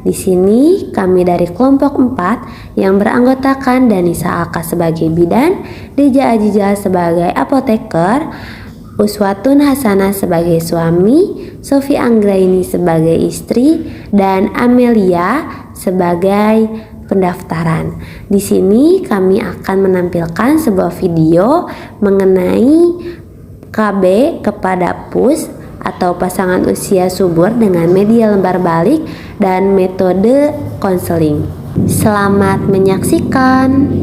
Di sini kami dari kelompok 4 yang beranggotakan Danisa Alka sebagai bidan, Deja Ajija sebagai apoteker, Uswatun Hasanah sebagai suami, Sofi Anggraini sebagai istri, dan Amelia sebagai pendaftaran. Di sini kami akan menampilkan sebuah video mengenai KB kepada PUS atau pasangan usia subur dengan media lembar balik dan metode konseling. Selamat menyaksikan.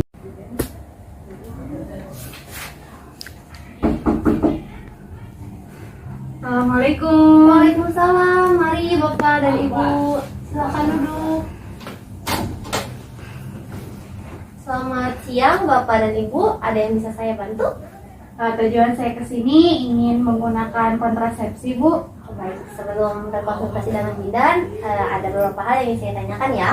Assalamualaikum. Waalaikumsalam. Mari Bapak dan Ibu, silakan duduk. Selamat siang Bapak dan Ibu, ada yang bisa saya bantu? Tujuan saya ke sini ingin menggunakan kontrasepsi, Bu. Baik, sebelum berkonsultasi dengan bidan, ada beberapa hal yang ingin saya tanyakan ya.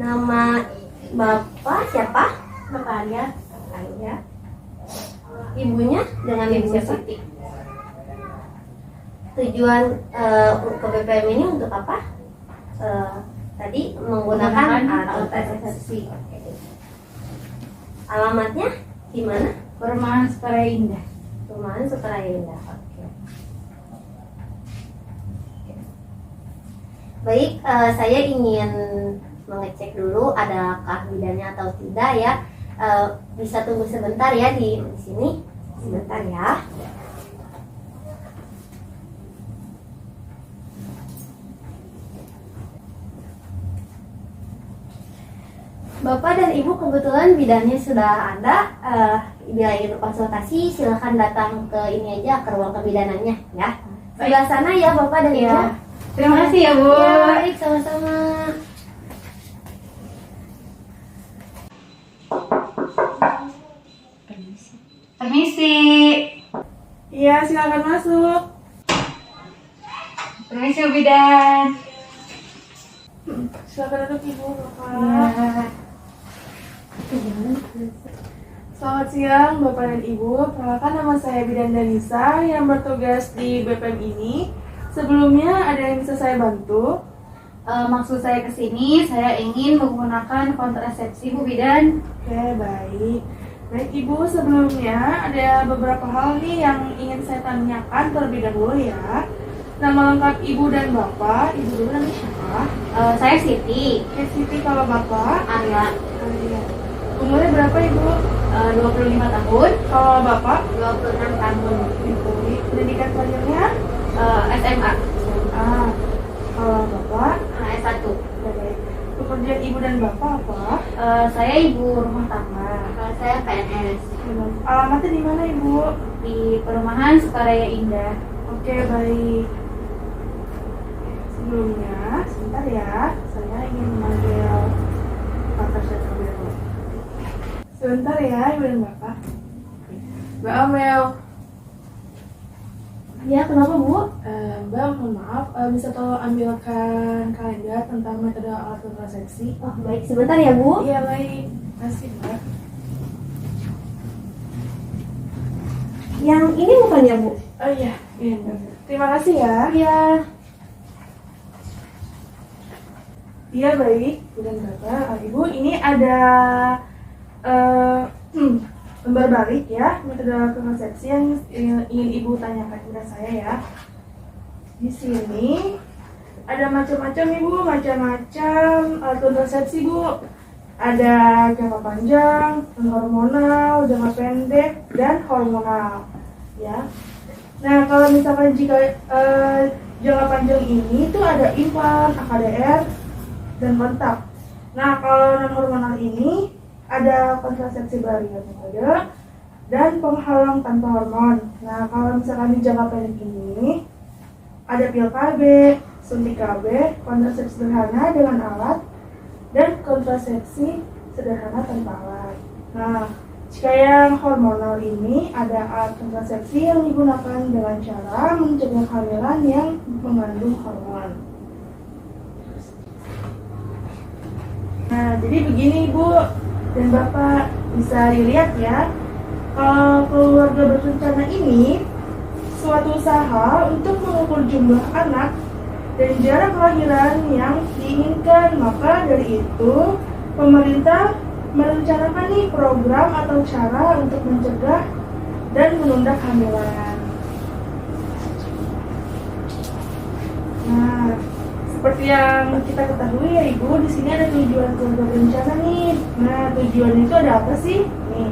Nama Bapak siapa? Bapak Arya. Arya. Ibunya dengan Ibu Siti. Tujuan ke BPM ini untuk apa? Tadi menggunakan kontrasepsi. Alamatnya di mana? Perumahan Sukaraya Indah. Perumahan Sukaraya Indah. Oke. Baik, saya ingin mengecek dulu adakah bidannya atau tidak ya. Bisa tunggu sebentar ya di sini. Sebentar ya. Bapak dan Ibu kebetulan bidannya sudah ada. Bila ingin konsultasi silahkan datang ke ini aja, ke ruang kebidanannya ya. Sebelah sana ya Bapak dan Ibu. Ya. Terima kasih ya, Bu. Ya, baik, sama-sama. Permisi. Iya, silakan masuk. Permisi, Bu Bidan. Silakan duduk Ibu, Bapak. Ya. Selamat siang Bapak dan Ibu. Perkenalkan nama saya Bidan Danisa yang bertugas di BPM ini. Sebelumnya ada yang bisa saya bantu? Maksud saya ke sini, saya ingin menggunakan kontrasepsi, Bu Bidan. Oke, baik. Baik Ibu, sebelumnya ada beberapa hal nih yang ingin saya tanyakan terlebih dahulu ya. Nama lengkap Ibu dan Bapak, Ibu dulu namanya siapa? Saya Siti. Oke, Siti. Kalau Bapak? Arya. Arya. Umurnya berapa Ibu? 25 tahun. Kalau Bapak? 26 tahun. Ibu. Pendidikan selanjutnya? SMA. Ah, kalau Bapak? S1. Oke. Pekerjaan Ibu dan Bapak apa? Saya ibu rumah tangga. Saya PNS. Alamatnya di mana Ibu? Di perumahan Sukaraya Indah. Oke, baik. Sebelumnya, sebentar ya, saya ingin memanggil Bapak saya terlebih dahulu. Sebentar ya, Ibu dan Bapak. Mbak Amel. Ya, kenapa Bu? Mbak, mohon maaf, bisa tolong ambilkan kalender tentang metode alat kontrasepsi? Oh, baik, sebentar ya Bu. Iya, baik. Kasih, Mbak. Yang ini bukan ya Bu? Oh iya, iya Mbak. Terima kasih ya. Iya. Iya, baik. Ibu dan Bapak, Ibu, ini ada lembar balik ya, metode kontrasepsi yang ingin Ibu tanyakan kepada saya ya. Di sini ada macam-macam Ibu, macam-macam alat kontrasepsi Bu. Ada jangka panjang, hormonal, jangka pendek, dan hormonal ya. Nah, kalau misalkan jika jangka panjang ini tuh ada implan, AKDR, dan kontak. Nah, kalau non hormonal ini ada kontrasepsi barier metode dan penghalang tanpa hormon. Nah, kalau misalkan di jangka pendek ini ada pil KB, suntik KB, kontrasepsi sederhana dengan alat, dan kontrasepsi sederhana tanpa alat. Nah, jika yang hormonal ini ada alat kontrasepsi yang digunakan dengan cara mencegah kehamilan yang mengandung hormon. Nah, jadi begini Ibu dan Bapak, bisa dilihat ya, kalau keluarga berencana ini suatu usaha untuk mengukur jumlah anak dan jarak kelahiran yang diinginkan. Maka dari itu, pemerintah merencanakan nih program atau cara untuk mencegah dan menunda kehamilan. Nah, seperti yang kita ketahui ya Ibu, di sini ada tujuan keluarga berencana nih. Nah, tujuannya itu ada apa sih? Nih,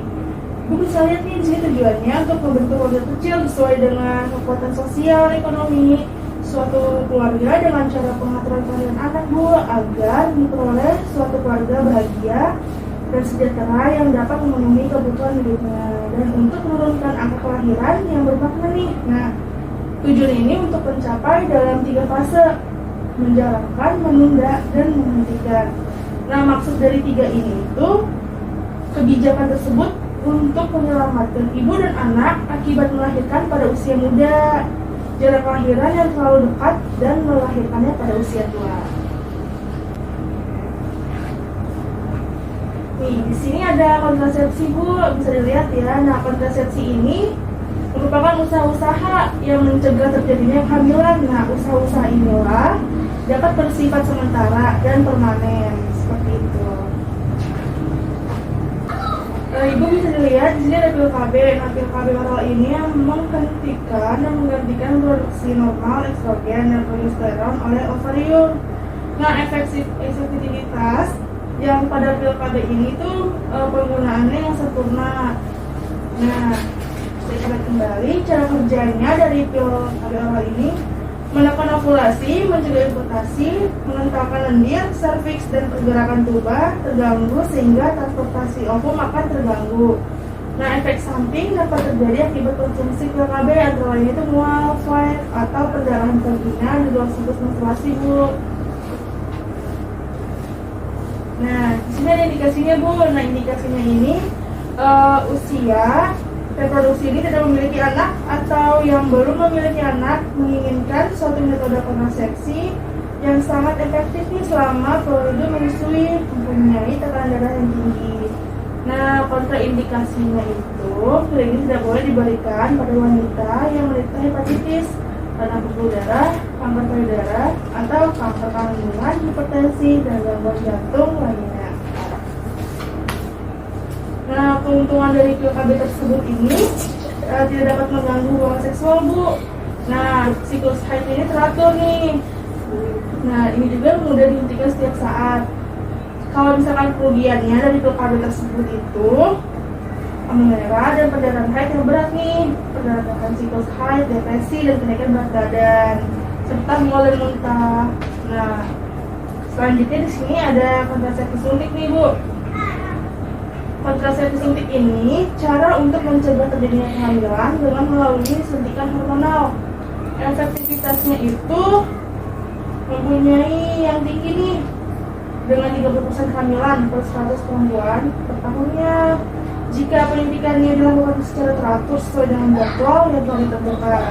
Ibu bisa lihat nih di sini tujuannya untuk membentuk keluarga kecil sesuai dengan kekuatan sosial, ekonomi suatu keluarga dengan cara pengaturan kehamilan anak Bu, agar diperoleh suatu keluarga bahagia dan sejahtera yang dapat memenuhi kebutuhan hidupnya, dan untuk menurunkan angka kelahiran yang bermakna nih. Nah, tujuan ini untuk mencapai dalam 3 fase: menjalankan, menunda, dan menghentikan. Nah, maksud dari 3 ini itu kebijakan tersebut untuk menyelamatkan ibu dan anak akibat melahirkan pada usia muda, jarak kelahiran yang terlalu dekat, dan melahirkannya pada usia tua. Nih, di sini ada kontrasepsi Bu, bisa dilihat ya. Nah, kontrasepsi ini merupakan usaha-usaha yang mencegah terjadinya kehamilan. Nah, usaha-usaha inilah dapat bersifat sementara dan permanen, seperti itu. Ibu bisa dilihat di sini ada pil KB. Nah, pil KB oral ini yang menggantikan produksi normal estrogen dan progesteron oleh ovarium. Nah, efektivitas yang pada pil KB ini tuh penggunaannya yang sempurna. Nah, saya coba kembali cara kerjanya dari pil KB oral ini: menekan ovulasi, mencegah impotasi, mengentalkan lendir, serviks, dan pergerakan tuba terganggu sehingga transportasi ovum akan terganggu. Nah, efek samping dapat terjadi akibat konsumsi pil KB, antara lain itu mual, flight, atau perdarahan vagina di luar siklus menstruasi Bu. Nah, di sini ada indikasinya Bu. Nah, indikasinya ini usia, reproduksi ini tidak memiliki anak atau yang belum memiliki anak, menginginkan suatu metode kontrasepsi yang sangat efektif nih selama periode menyusui, mempunyai tekanan darah yang tinggi. Nah, kontraindikasinya itu pil ini tidak boleh diberikan pada wanita yang menderita hepatitis, kanker pembuluh darah, kanker payudara, atau kanker kandungan, hipertensi, dan gangguan jantung lainnya. Nah, keuntungan dari pil KB tersebut ini tidak dapat mengganggu hubungan seksual Bu. Nah, siklus haid ini teratur nih. Nah, ini juga mudah dihentikan setiap saat. Kalau misalkan kerugiannya dari pil KB tersebut itu anemia dan perdarahan haid yang berat nih, perdarahan siklus haid, depresi, dan kenaikan berat badan, serta mual dan muntah. Nah, selanjutnya di sini ada kontrasepsi suntik nih Bu. Kontrasepsi suntik ini cara untuk mencegah terjadinya kehamilan dengan melalui suntikan hormonal. Efektivitasnya itu mempunyai yang tinggi nih, dengan 30% kehamilan per 100 perempuan per tahunnya jika penyuntikannya dilakukan secara teratur sesuai dengan jadwal yang telah ditentukan.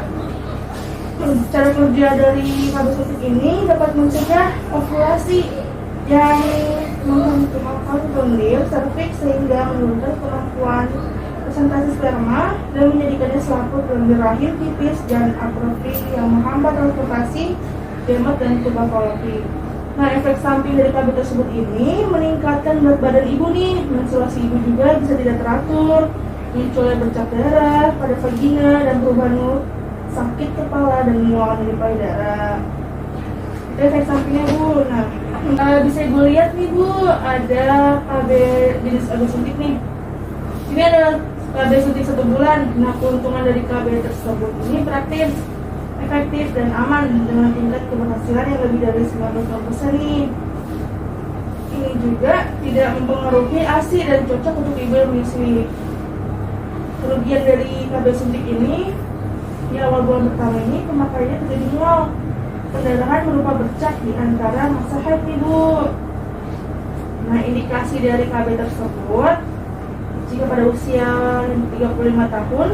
Cara kerja dari KB suntik ini dapat mencegah ovulasi yang menghantam kondil serviks sehingga menurunkan kemampuan presentasi sperma dan menjadikannya selaput lendir rahim tipis dan atrofi yang menghambat transportasi gamet dan tuba fallopi. Nah, efek samping dari KB tersebut ini meningkatkan berat badan ibu nih, menstruasi ibu juga bisa tidak teratur, munculnya bercak darah pada vagina, dan perubahan mood, sakit kepala, dan mual dari payudara. Itu efek sampingnya Bu. Nah, bisa ibu lihat nih Bu, ada KB jenis KB suntik nih. Ini ada KB suntik 1 bulan. Nah, keuntungan dari KB tersebut ini praktis, efektif, dan aman dengan tingkat keberhasilan yang lebih dari 90% nih. Ini juga tidak mempengaruhi ASI dan cocok untuk ibu yang menyusui. Kerugian dari KB suntik ini di awal bulan pertama ini pemakaiannya terjadi mual, pendarahan berupa bercak di antara masa haid nih Bu. Nah, indikasi dari KB tersebut jika pada usia 35 tahun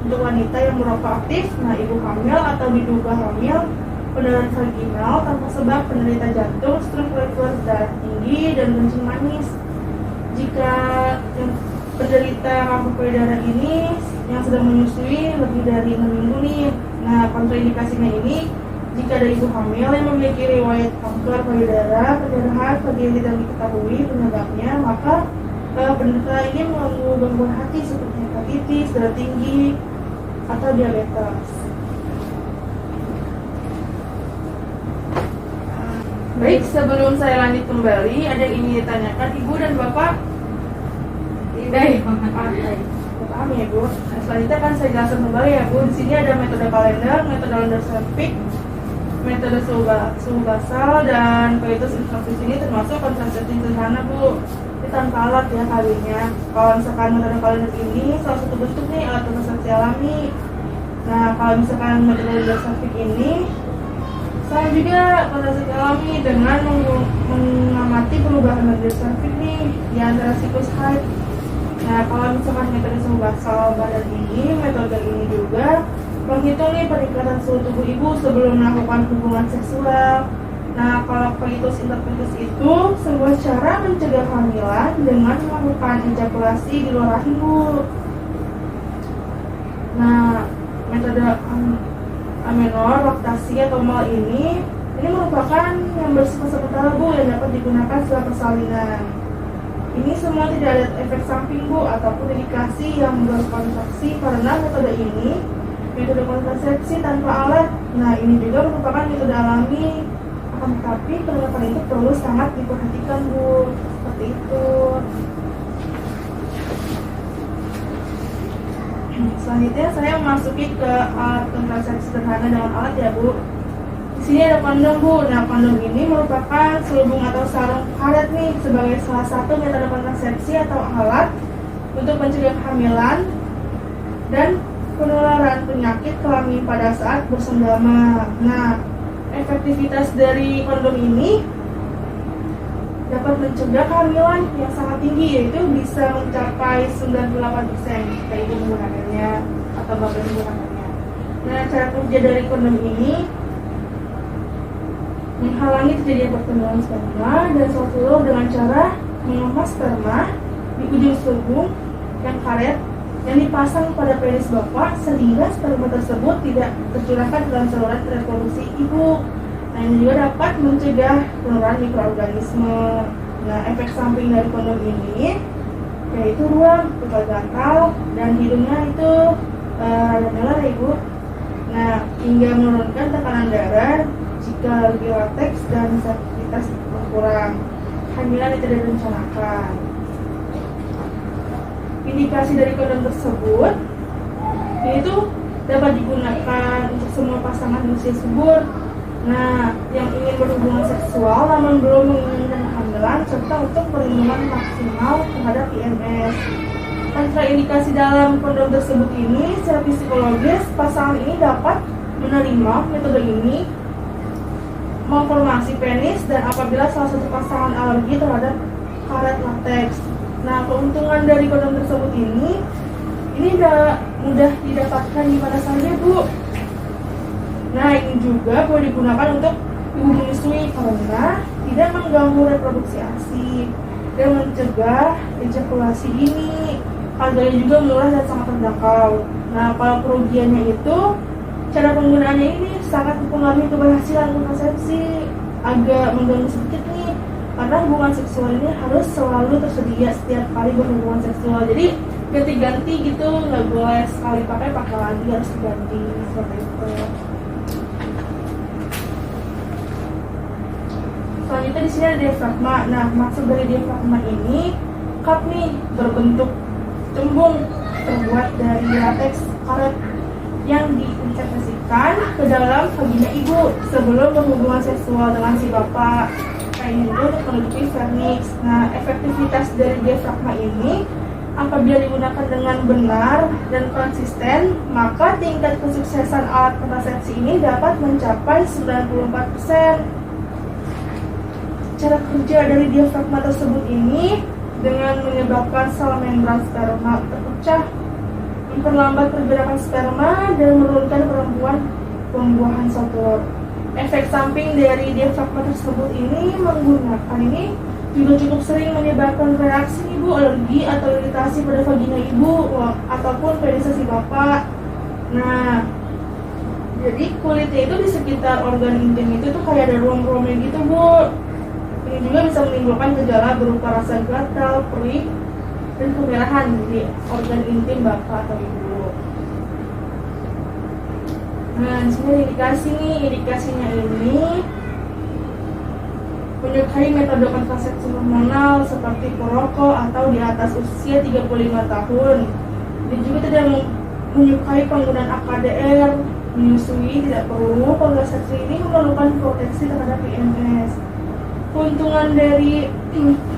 untuk wanita yang merokok aktif, nah ibu hamil atau diduga hamil, pendarahan vaginal tanpa sebab, penderita jantung, stroke, regular darah tinggi, dan kencing manis. Jika yang penderita kanker payudara ini yang sedang menyusui lebih dari 6 minggu nih. Nah, kontraindikasinya ini Jika ada ibu hamil yang memiliki riwayat kanker payudara, perdarahan bagi yang tidak diketahui penyebabnya, maka penderita ini mengalami gangguan hati seperti hepatitis, darah tinggi, atau diabetes. Baik, sebelum saya lanjut kembali, ada yang ingin ditanyakan Ibu dan Bapak? Tidak ya. Paham ya Bu? Nah, selanjutnya akan saya jelaskan kembali ya Bu. Di sini ada metode kalender, metode Landersapic, metode suhu basal, dan coitus interruptus ini termasuk kontrasepsi sederhana Bu. Ini tanpa alat ya kalinya. Kalau misalkan metode kalender ini salah satu bentuk nih alat kontrasepsi alami. Nah, kalau misalkan metode Landersapic ini saya juga kontrasepsi alami dengan mengamati perubahan Landersapic nih di antara siklus haid. Nah, kalau misalkan metode suhu basal badan ini, metode ini juga menghitung nih peningkatan suhu tubuh ibu sebelum melakukan hubungan seksual. Nah, kalau coitus interruptus itu sebuah cara mencegah kehamilan dengan melakukan ejakulasi di luar rahim Bu. Nah, metode amenor, laktasi atau mal ini merupakan yang bersifat sementara Bu yang dapat digunakan setelah persalinan. Ini semua tidak ada efek samping Bu ataupun indikasi yang berkontraksi karena metode ini metode kontrasepsi tanpa alat. Nah, ini juga merupakan metode alami, akan tetapi penerapan itu perlu sangat diperhatikan Bu, seperti itu. Selanjutnya saya memasuki ke alat kontrasepsi sederhana dengan alat ya Bu. Di sini ada kondom Bu. Nah, kondom ini merupakan selubung atau sarung karet nih sebagai salah satu metode kontrasepsi atau alat untuk mencegah kehamilan dan penularan penyakit kelamin pada saat bersenggama. Nah, efektivitas dari kondom ini dapat mencegah kehamilan yang sangat tinggi, yaitu bisa mencapai 98% jika ibu menggunakannya atau bapak menggunakannya. Nah, cara kerja dari kondom ini menghalangi terjadinya pertemuan sperma dan suatu telur dengan cara mengemas sperma di ujung selubung yang karet yang dipasang pada penis bapak sehingga sperma tersebut tidak tercurahkan dalam saluran reproduksi ibu. Nah, ini juga dapat mencegah penularan mikroorganisme. Nah, efek samping dari kondom ini yaitu ruam, gatal, dan hidungnya itu rada meler ya Ibu. Nah, hingga menurunkan tekanan darah jika lebih lateks dan sensitivitas berkurang. Kehamilan yang tidak direncanakan. Indikasi dari kondom tersebut yaitu dapat digunakan untuk semua pasangan usia subur. Nah, yang ingin berhubungan seksual namun belum menginginkan kehamilan serta untuk perlindungan maksimal terhadap IMS. Kontraindikasi dalam kondom tersebut ini secara psikologis pasangan ini dapat menerima metode ini malformasi penis dan apabila salah satu pasangan alergi terhadap karet lateks. Nah, keuntungan dari kondom tersebut ini mudah didapatkan di mana saja Bu. Nah, ini juga boleh digunakan untuk ibu menyusui karena tidak mengganggu reproduksi ASI dan mencegah ejakulasi dini. Harganya juga murah dan sangat terjangkau. Nah, kalau kerugiannya itu cara penggunaannya ini sangat mempengaruhi keberhasilan kontrasepsi. Agak mengganggu sedikit nih karena hubungan seksual ini harus selalu tersedia setiap kali berhubungan seksual. Jadi ganti-ganti gitu, nggak boleh sekali pakai lagi, harus diganti seperti itu. Selanjutnya di sini ada diafragma. Nah, maksud dari diafragma ini cup nih berbentuk cembung terbuat dari lateks karet yang diinjeksikan ke dalam vagina ibu sebelum berhubungan seksual dengan si bapak. Nah, ini untuk menutupi vernix. Nah, efektivitas dari diafragma ini apabila digunakan dengan benar dan konsisten, maka tingkat kesuksesan alat kontrasepsi ini dapat mencapai 94%. Cara kerja dari diafragma tersebut ini dengan menyebabkan sel membran sperma terpecah, memperlambat pergerakan sperma dan menurunkan pembuahan sel telur. Efek samping dari diafragma tersebut ini juga cukup sering menyebabkan reaksi ibu alergi atau iritasi pada vagina ibu ataupun penis si bapak. Nah, Jadi kulitnya itu di sekitar organ intim itu tuh kayak ada ruam-ruamnya gitu Bu. Ini juga bisa menimbulkan gejala berupa rasa gatal, perih, dan kemerahan di organ intim bapak atau ibu. Nah, di sini indikasi nih, indikasinya ini menyukai metode kontrasepsi hormonal seperti perokok atau di atas usia 35 tahun. Dia juga tidak menyukai penggunaan AKDR, menyusui, tidak perlu. Kontrasepsi ini memerlukan proteksi terhadap PMS. Keuntungan dari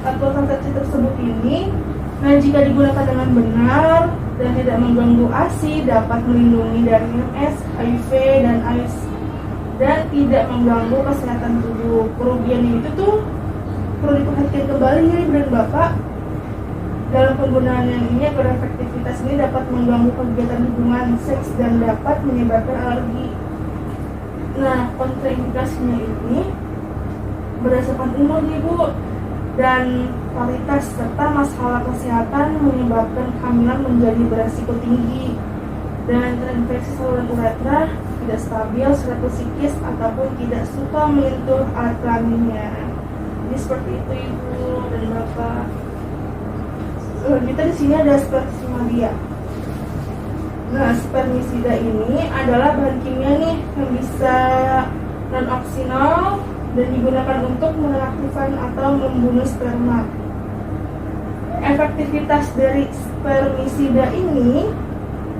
kontrasepsi tersebut ini, nah jika digunakan dengan benar dan tidak mengganggu ASI, dapat melindungi dari MS, HIV, dan AIDS, dan tidak mengganggu kesehatan tubuh. Kerugian itu tuh perlu diperhatikan kembali ya Ibu dan Bapak. Dalam penggunaan yang ini, agar efektivitas ini dapat mengganggu kegiatan hubungan seks dan dapat menyebabkan alergi. Nah, kontraindikasinya ini berdasarkan umur Ibu dan kualitas serta masalah kesehatan menyebabkan kehamilan menjadi beresiko tinggi dan terinfeksi saluran uretra, tidak stabil secara psikis ataupun tidak suka menyentuh alat kelaminnya. Jadi seperti itu Ibu dan Bapak. Kita di sini ada spermisidia. Nah, spermisida ini adalah bahan kimia nih yang bisa non-oksinal dan digunakan untuk menaktifkan atau membunuh sperma. Efektivitas dari spermisida ini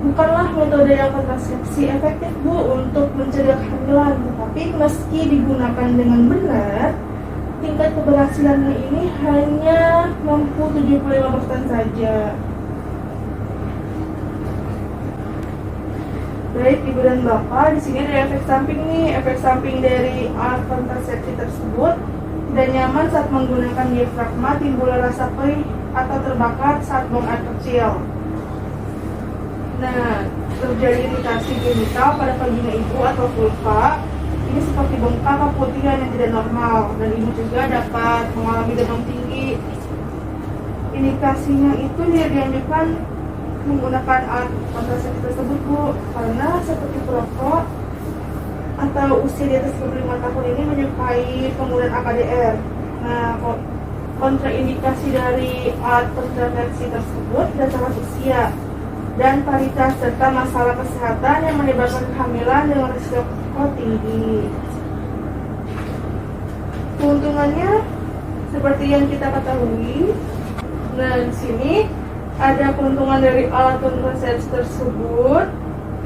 bukanlah metode yang kontrasepsi efektif Bu untuk mencegah kehamilan, tetapi meski digunakan dengan benar, tingkat keberhasilannya ini hanya mampu 75% saja. Baik Ibu dan Bapak, di sini ada efek samping nih. Efek samping dari alat kontrasepsi tersebut tidak nyaman saat menggunakan diafragma, timbul rasa perih atau terbakar saat buang air kecil. Nah, terjadi iritasi genital pada vagina ibu atau vulva. Ini seperti bengkak keputihan yang tidak normal, dan ibu juga dapat mengalami demam tinggi. Indikasinya itu tidak dianjurkan menggunakan alat kontrasepsi tersebut Bu, karena seperti perokok atau usia di atas 35 tahun ini menyukai penggunaan AKDR. Nah, kontraindikasi dari alat kontrasepsi tersebut berdasarkan usia dan kualitas serta masalah kesehatan yang menyebabkan kehamilan dengan risiko tinggi. Keuntungannya seperti yang kita ketahui. Nah, di sini ada keuntungan dari alat kontrasepsi tersebut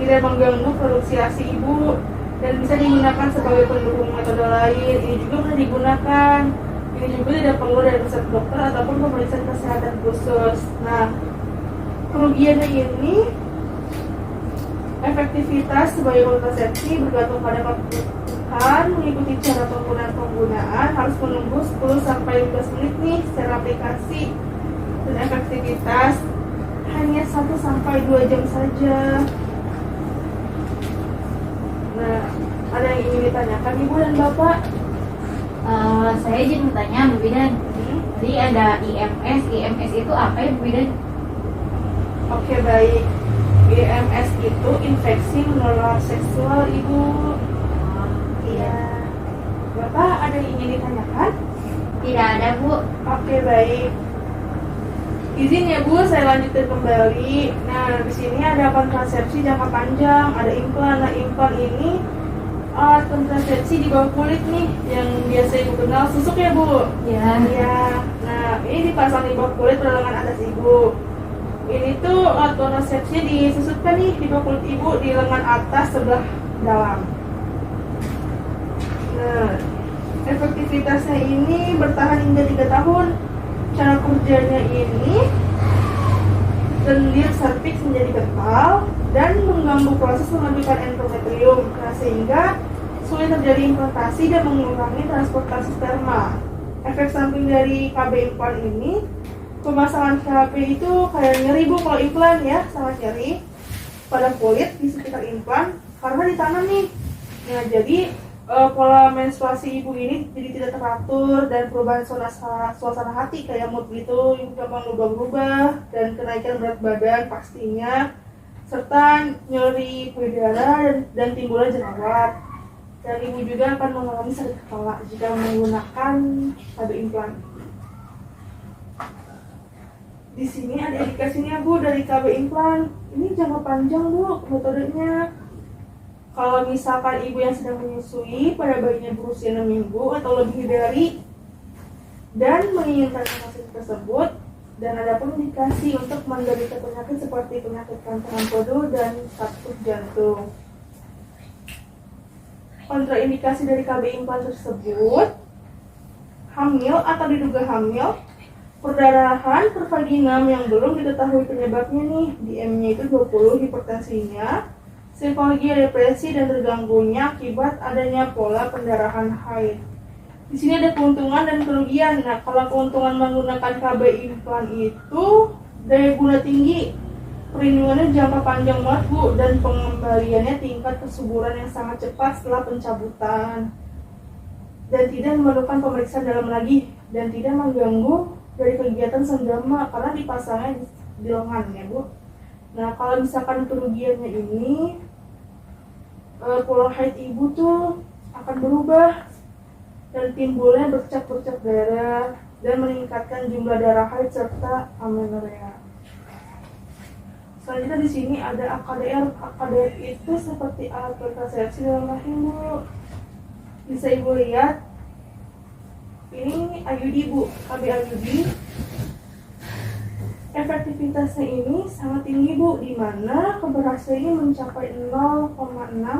tidak mengganggu produksi ASI ibu dan bisa digunakan sebagai pendukung metode lain. Ini juga bisa digunakan. Ini juga tidak perlu dari resep dokter ataupun pemeriksaan kesehatan khusus. Nah, kerugiannya ini efektivitas sebagai kontrasepsi bergantung pada kebutuhan, mengikuti cara penggunaan harus menunggu 10-15 menit nih secara aplikasi, dan efektivitas hanya 1-2 jam saja. Nah, ada yang ingin ditanyakan Ibu dan Bapak? Saya izin bertanya Bu Bidan. Jadi ada IMS. IMS itu apa ya Bu Bidan? Oke, baik. IMS itu infeksi menular seksual Ibu. Iya. Bapak ada yang ingin ditanyakan? Tidak ada Bu. Oke, baik. Izin ya Bu, saya lanjutkan kembali. Nah, di sini ada kontrasepsi jangka panjang, ada implan. Nah, implan ini alat kontrasepsi di bawah kulit nih, yang biasa Ibu kenal susuk ya Bu? Ya. Iya. Nah, ini dipasang di bawah kulit pada lengan atas Ibu. Ini tuh alat kontrasepsinya disusupkan nih di bawah kulit Ibu di lengan atas sebelah dalam. Nah, efektivitasnya ini bertahan hingga 3 tahun. Cara kerjanya ini lendir serviks menjadi kental dan mengganggu proses pembentukan endometrium, nah, sehingga sulit terjadi implantasi dan mengurangi transportasi sperma. Efek samping dari KB implan ini, pemasangan KB itu kayak nyeri Bu kalau implan ya, sangat nyeri pada kulit di sekitar implan karena ditanam nih. Nah, jadi pola menstruasi ibu ini jadi tidak teratur dan perubahan suasana hati kayak mood gitu, ibu gampang berubah-ubah dan kenaikan berat badan pastinya serta nyeri payudara dan timbulnya jerawat. Dan ibu juga akan mengalami sakit kepala jika menggunakan KB implan. Di sini ada indikasinya Bu dari KB implan. Ini jangka panjang Bu metodenya. Kalau misalkan ibu yang sedang menyusui pada bayinya berusia 6 minggu atau lebih dari dan menginginkan vaksin tersebut, dan ada pun indikasi untuk menderita penyakit seperti penyakit kanker empedu dan sakit jantung. Kontraindikasi dari KB implan tersebut: hamil atau diduga hamil, perdarahan pervaginam yang belum diketahui penyebabnya nih, DM-nya itu 20, hipertensinya, psikologi, depresi, dan terganggunya akibat adanya pola pendarahan haid. Di sini ada keuntungan dan kerugian. Nah, kalau keuntungan menggunakan KB implan itu daya guna tinggi, perlindungannya jangka panjang banget Bu, dan pengembaliannya tingkat kesuburan yang sangat cepat setelah pencabutan, dan tidak memerlukan pemeriksaan dalam lagi, dan tidak mengganggu dari kegiatan senggama karena dipasangnya di lengan ya Bu. Nah, kalau misalkan kerugiannya ini, pola haid ibu tuh akan berubah dan timbulnya bercak-bercak darah dan meningkatkan jumlah darah haid serta amenorrea. Selanjutnya di sini ada AKDR. AKDR itu seperti alat kontrasepsi dalam rahim Bu. Bisa ibu lihat, ini IUD Bu, KB IUD. Efektivitasnya ini sangat tinggi Bu, di mana keberhasilannya mencapai 0,6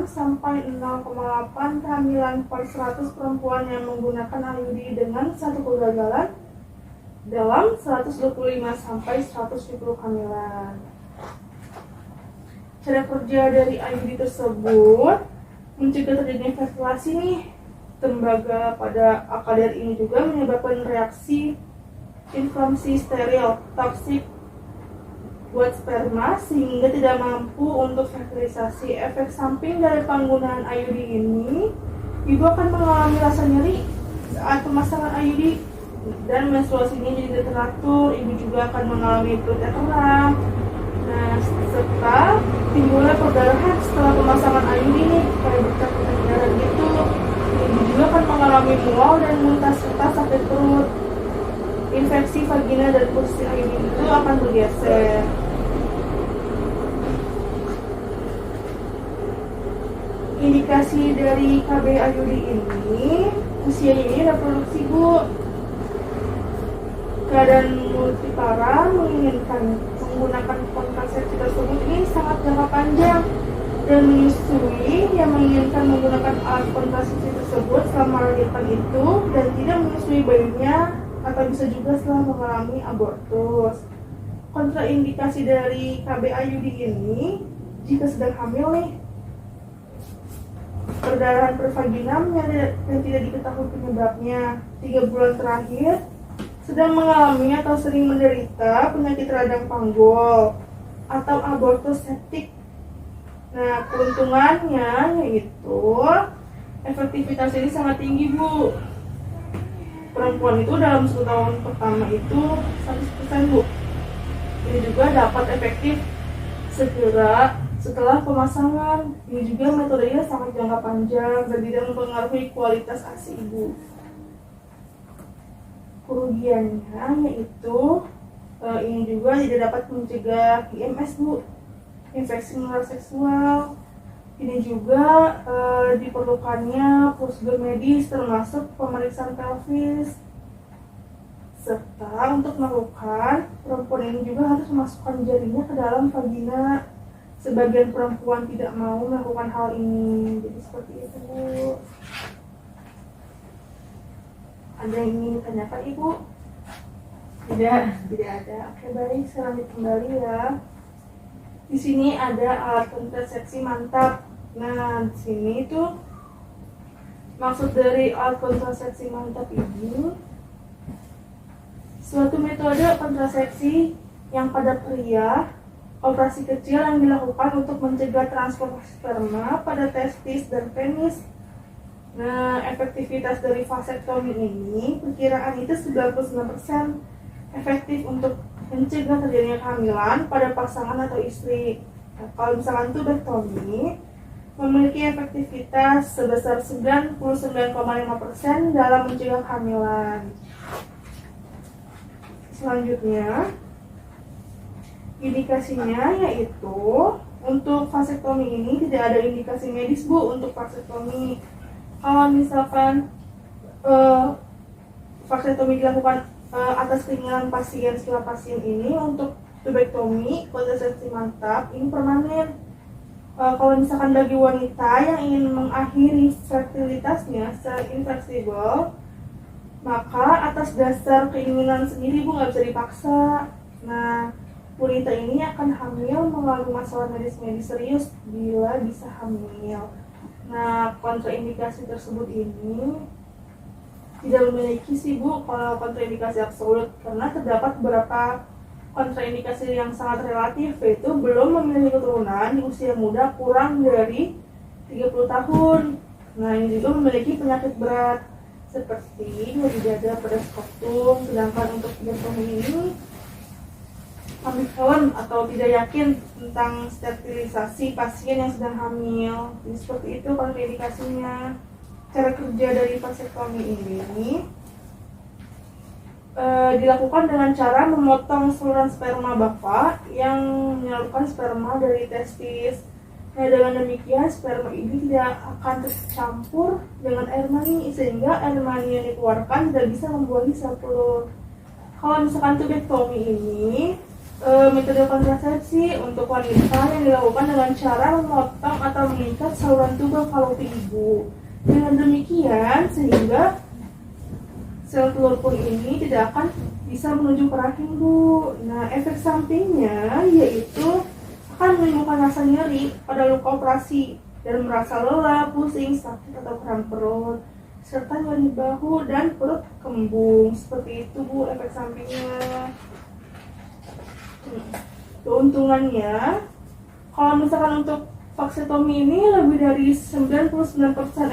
sampai 0,8 kehamilan per 100 perempuan yang menggunakan IUD dengan satu kegagalan dalam 125 sampai 170 kehamilan. Cara kerja dari IUD tersebut mencegah terjadinya fertilasi nih. Tembaga pada AKDR ini juga menyebabkan reaksi inflamasi steril toksik buat sperma sehingga tidak mampu untuk fertilisasi. Efek samping dari penggunaan IUD ini, ibu akan mengalami rasa nyeri saat pemasangan IUD dan menstruasinya jadi tidak teratur. Ibu juga akan mengalami perut yang kram. Nah, serta timbulnya perdarahan setelah pemasangan IUD ini, kayak bercak-bercak darah gitu. Ibu juga akan mengalami mual dan muntah serta sakit perut. Infeksi vagina dan kursi IUD itu akan bergeser. Indikasi dari KB IUD ini, usianya ini reproduksi Bu. Keadaan multipara menginginkan menggunakan kontrasepsi tersebut ini sangat jangka panjang, dan menyusui yang menginginkan menggunakan alat kontrasepsi tersebut selama melahirkan itu dan tidak menyusui bayinya, atau bisa juga setelah mengalami abortus. Kontraindikasi dari KB IUD ini, jika sedang hamil nih, perdarahan pervaginam yang tidak diketahui penyebabnya, 3 bulan terakhir sedang mengalami atau sering menderita penyakit radang panggul atau abortus septik. Nah, keuntungannya yaitu efektivitas ini sangat tinggi Bu. Perempuan itu dalam 1 tahun pertama itu 100% Bu. Ini juga dapat efektif segera setelah pemasangan. Ini juga metodenya sangat jangka panjang dan tidak mempengaruhi kualitas ASI ibu. Kerugiannya yaitu ini juga tidak dapat mencegah IMS Bu, infeksi menular seksual. Ini juga diperlukannya prosedur medis termasuk pemeriksaan pelvis. Serta untuk melakukan, perempuan ini juga harus memasukkan jarinya ke dalam vagina. Sebagian perempuan tidak mau melakukan hal ini. Jadi seperti itu Bu. Ada yang ingin ditanyakan Ibu? Tidak ada. Oke baik, saya lanjut kembali ya. Di sini ada alat kontrasepsi mantap. Nah, di sini itu maksud dari alat kontrasepsi mantap ini suatu metode kontrasepsi yang pada pria, operasi kecil yang dilakukan untuk mencegah transfer sperma pada testis dan penis. Nah, efektivitas dari vasektomi ini perkiraan itu 99% efektif untuk mencegah terjadinya kehamilan pada pasangan atau istri. Nah, kalau misalkan tubektomi memiliki efektivitas sebesar 99,5% dalam mencegah kehamilan. Selanjutnya, indikasinya yaitu untuk vasektomi ini tidak ada indikasi medis Bu untuk vasektomi. Kalau misalkan vasektomi dilakukan atas keinginan pasien, setelah pasien ini untuk tubektomi kontrasepsi mantap ini permanen. Kalau misalkan bagi wanita yang ingin mengakhiri fertilitasnya secara infleksibel, maka atas dasar keinginan sendiri Bu, nggak bisa dipaksa. Nah, wanita ini akan hamil mengalami masalah medis-medis serius bila bisa hamil. Nah, kontraindikasi tersebut ini tidak memiliki sih Bu kalau kontraindikasi absolut, karena terdapat beberapa kontraindikasi yang sangat relatif, yaitu belum memiliki keturunan di usia muda kurang dari 30 tahun. Nah, ini juga memiliki penyakit berat seperti nyeri dada pada skrotum. Sedangkan untuk tubektomi ini ambivalent atau tidak yakin tentang sterilisasi pasien yang sedang hamil. Jadi seperti itu kontraindikasinya. Cara kerja dari vasektomi ini dilakukan dengan cara memotong saluran sperma bapak yang menyalurkan sperma dari testis. Nah, dengan demikian sperma ini tidak akan tercampur dengan air mani, sehingga air mani yang dikeluarkan tidak bisa membuahi sel telur. Kalau misalkan tubektomi ini metode kontrasepsi untuk wanita yang dilakukan dengan cara memotong atau mengikat saluran tubal fallopi ibu. Dengan demikian sehingga sel telur pun ini tidak akan bisa menuju ke rahim Bu. Nah, efek sampingnya yaitu akan menimbulkan rasa nyeri pada luka operasi dan merasa lelah, pusing, sakit atau kram perut, serta nyeri bahu dan perut kembung. Seperti itu Bu efek sampingnya. Keuntungannya, kalau misalkan untuk vasektomi ini lebih dari 99%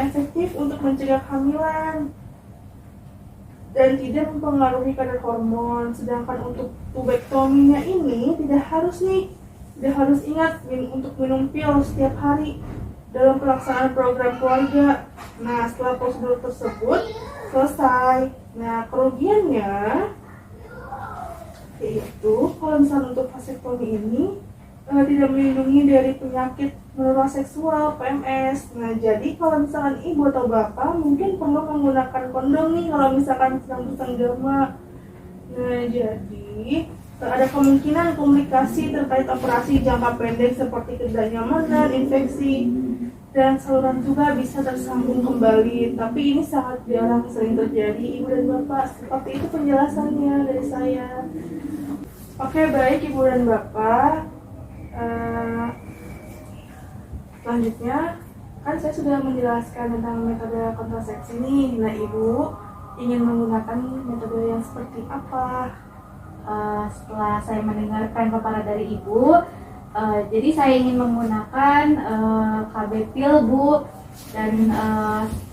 efektif untuk mencegah kehamilan dan tidak mempengaruhi kadar hormon. Sedangkan untuk tubektominya ini tidak harus ingat untuk minum pil setiap hari dalam pelaksanaan program keluarga. Nah, setelah prosedur tersebut selesai. Nah, kerugiannya yaitu kalau misalnya untuk vasektomi ini tidak melindungi dari penyakit menular seksual, PMS. Nah, jadi kalau misalkan ibu atau bapak mungkin perlu menggunakan kondom nih kalau misalkan sedang bersenggama. Nah, jadi ada kemungkinan komplikasi terkait operasi jangka pendek seperti ketidaknyamanan, infeksi, dan saluran juga bisa tersambung kembali. Tapi ini sangat jarang sering terjadi ibu dan bapak. Seperti itu penjelasannya dari saya. Oke, baik ibu dan bapak. Selanjutnya kan saya sudah menjelaskan tentang metode kontrasepsi nih. Nah, ibu ingin menggunakan metode yang seperti apa? Setelah saya mendengarkan paparan dari ibu, jadi saya ingin menggunakan KB pil Bu, dan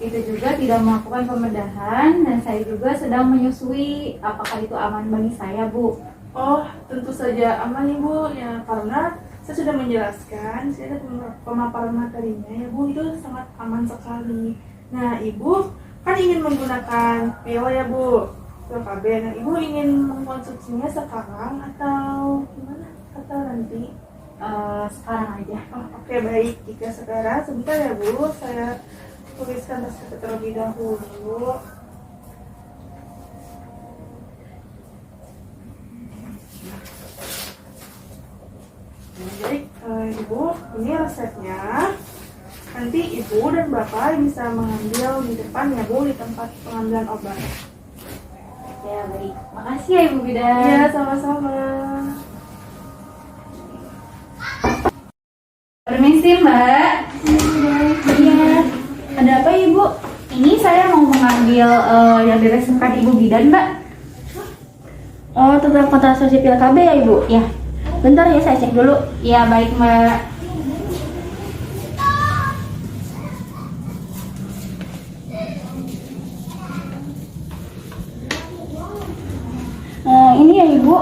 itu juga tidak melakukan pembedahan, dan saya juga sedang menyusui. Apakah itu aman bagi saya Bu? Oh, tentu saja aman ibu ya, karena saya sudah menjelaskan, saya ada pemaparan materinya ya Bu, itu sangat aman sekali. Nah, ibu kan ingin menggunakan pil ya Bu, pil KB. Nah, ibu ingin mengkonsumsinya sekarang atau gimana? Atau nanti? Sekarang aja. Oke, baik. Jika sekarang, sebentar ya Bu, saya tuliskan resep terlebih dahulu. Jadi ibu, ini resepnya. Nanti ibu dan bapak bisa mengambil di depan ya Bu, di tempat pengambilan obat. Ya, baik. Makasih ya Ibu Bidan. Ya, sama-sama. Permisi Mbak. Iya. Ada apa Ibu? Ini saya mau mengambil yang diresepkan Ibu Bidan Mbak. Oh, tentang kontrasepsi pil KB ya Ibu? Ya. Bentar ya, saya cek dulu. Iya, baik Mbak. Ini ya Ibu,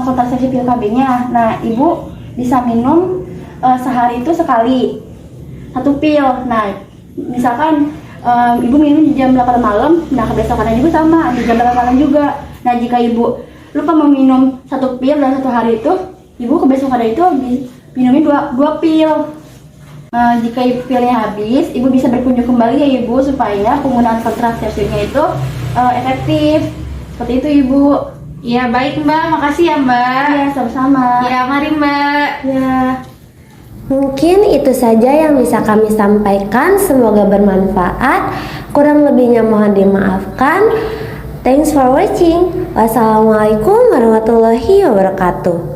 kontrasepsi pil KB-nya. Nah, Ibu bisa minum sehari itu sekali 1 pil. Nah, misalkan ibu minum di jam 8 malam, nah kebesokannya juga sama di jam 8 malam juga. Nah, jika ibu lupa meminum 1 pil dalam 1 hari itu, ibu kebesokannya itu minumnya 2 pil. Jika pilnya habis, ibu bisa berkunjung kembali ya ibu, supaya penggunaan kontrasepsinya itu efektif. Seperti itu ibu. Ya baik Mbak, makasih ya Mbak. Ya, sama-sama. Ya mari Mbak. Ya. Mungkin itu saja yang bisa kami sampaikan. Semoga bermanfaat. Kurang lebihnya mohon dimaafkan. Thanks for watching. Wassalamualaikum warahmatullahi wabarakatuh.